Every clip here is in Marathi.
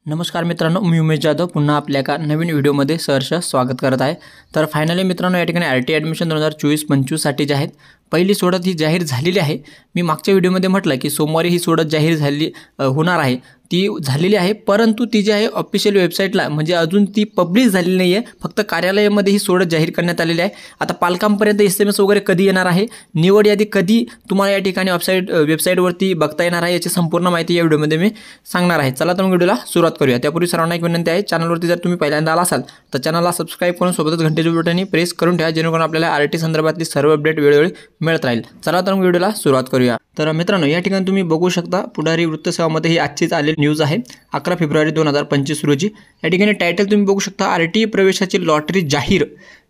नमस्कार मित्रांनो, मी उमेश जाधव पुन्हा आपल्या एका नवीन व्हिडिओमध्ये सहर्ष स्वागत करत आहे। तर फायनली मित्रांनो, या ठिकाणी आरटी ॲडमिशन 2024-25 साठी जे आहेत पहिली सोडत ही जाहीर झालेली आहे। मी मागच्या व्हिडिओमध्ये म्हटलं की सोमवारी ही सोडत जाहीर झाली होणार आहे, ती झालेली आहे, परंतु ती जी आहे ऑफिशियल वेबसाईटला म्हणजे अजून ती पब्लिश झालेली नाही आहे, फक्त कार्यालयामध्ये ही सोडत जाहीर करण्यात आलेली आहे। आता पालकांपर्यंत SMS वगैरे कधी येणार आहे, निवड यादी कधी तुम्हाला या ठिकाणी वेबसाईटवरती बघता येणार आहे, याची संपूर्ण माहिती या व्हिडिओमध्ये मी सांगणार आहे। चला तर मग व्हिडिओला सुरुवात करूया। त्यापूर्वी सर्वांना एक विनंती आहे, चॅनलवरती जर तुम्ही पहिल्यांदा आला असाल तर चॅनलला सबस्क्राइब करून सोबतच घंटेच्या बटनही प्रेस करून ठेवा, जेणेकरून आपल्याला आरटी संदर्भातली सर्व अपडेट वेळोवेळी मिळत राहील। चला तर मग व्हिडिओला सुरुवात करूया। तर मित्रांनो, या ठिकाणी तुम्ही बघू शकता पुढारी वृत्तसेवामध्ये ही आजचीच आलेली न्यूज आहे 11 फेब्रुवारी 2025 रोजी। या ठिकाणी टायटल तुम्ही बघू शकता, आरटी प्रवेशाची लॉटरी जाहीर।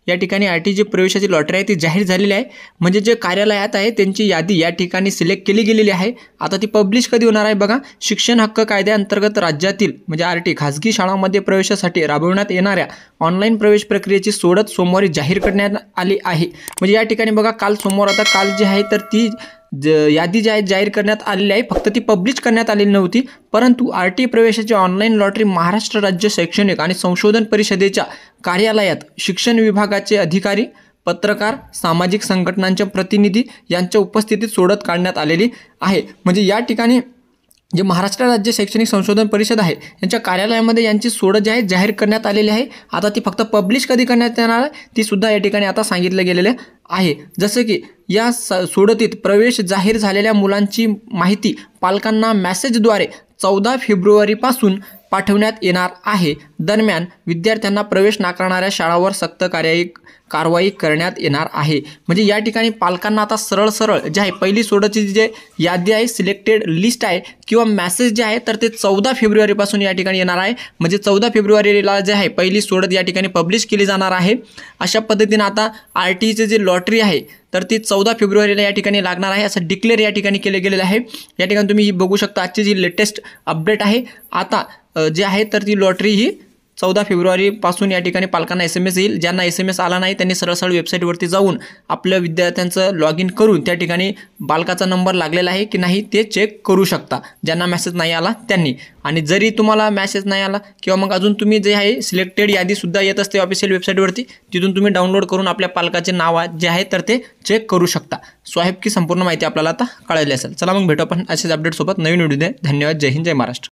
या ठिकाणी आरटी जी प्रवेशाची लॉटरी आहे ती जाहीर झालेली आहे, म्हणजे जे कार्यालयात आहे त्यांची यादी या ठिकाणी सिलेक्ट केली गेलेली आहे। आता ती पब्लिश कधी होणार आहे बघा, शिक्षण हक्क कायद्याअंतर्गत राज्यातील म्हणजे आरटी खाजगी शाळांमध्ये प्रवेशासाठी राबविण्यात येणाऱ्या ऑनलाईन प्रवेश प्रक्रियेची सोडत सोमवारी जाहीर करण्यात आली आहे। म्हणजे या ठिकाणी बघा, काल सोमवार आता काल जी आहे तर ती यादी जी आहे जाहीर करण्यात आलेली आहे, फक्त ती पब्लिश करण्यात आलेली नव्हती। परंतु आरटी प्रवेशाची ऑनलाईन लॉटरी महाराष्ट्र राज्य शैक्षणिक आणि संशोधन परिषदेच्या कार्यालयात शिक्षण विभागाचे अधिकारी, पत्रकार, सामाजिक संघटनांचे प्रतिनिधी यांच्या उपस्थितीत सोडत काढण्यात आलेली आहे। म्हणजे या ठिकाणी जे महाराष्ट्र राज्य शैक्षणिक संशोधन परिषद आहे यांच्या कार्यालयामध्ये यांची सोडत जी आहे जाहीर करण्यात आलेली आहे। आता ती फक्त पब्लिश कधी करण्यात येणार आहे ती सुद्धा या ठिकाणी आता सांगितलं गेलेलं आहे। जसं की या सोडतीत प्रवेश जाहीर झालेल्या मुलांची माहिती पालकांना मेसेजद्वारे 14 फेब्रुवारीपासून पाठवण्यात येणार आहे। दरम्यान विद्यार्थ्यांना प्रवेश नाकारणाऱ्या शाळांवर सक्त कारवाई करण्यात येणार आहे। म्हणजे या ठिकाणी पालकांना आता सरळ जे आहे पहिली सोडतची जे यादी आहे, सिलेक्टेड लिस्ट आहे किंवा मेसेज जे आहे तर ते 14 फेब्रुवारीपासून या ठिकाणी येणार आहे। म्हणजे 14 फेब्रुवारीला जे आहे पहिली सोडत या ठिकाणी पब्लिश केली जाणार आहे। अशा पद्धतीने आता आरटीचे जे लॉटरी आहे तर ती 14 फेब्रुवारीला या ठिकाणी लागणार आहे, असं डिक्लेअर या ठिकाणी केले गेलेलं आहे। या ठिकाणी तुम्ही बघू शकता आजची जी लेटेस्ट अपडेट आहे, आता जे आहे तर ती लॉटरी ही 14 फेब्रुवारीपासून या ठिकाणी पालकांना SMS येईल। ज्यांना SMS आला नाही त्यांनी सरळ वेबसाईटवरती जाऊन आपल्या विद्यार्थ्यांचं लॉग इन करून त्या ठिकाणी बालकाचा नंबर लागलेला आहे की नाही ते चेक करू शकता, ज्यांना मेसेज नाही आला त्यांनी। आणि जरी तुम्हाला मेसेज नाही आला किंवा मग अजून तुम्ही जे आहे सिलेक्टेड यादीसुद्धा येत असते ऑफिशियल वेबसाईटवरती, तिथून तुम्ही डाउनलोड करून आपल्या पालकाचे नाव जे आहे तर ते चेक करू शकता। सो की संपूर्ण माहिती आपल्याला आता कळाली असेल। चला मग भेटू आपण असेच अपडेटसोबत नवीन व्हिडिओ। धन्यवाद। जय हिंद, जय महाराष्ट्र।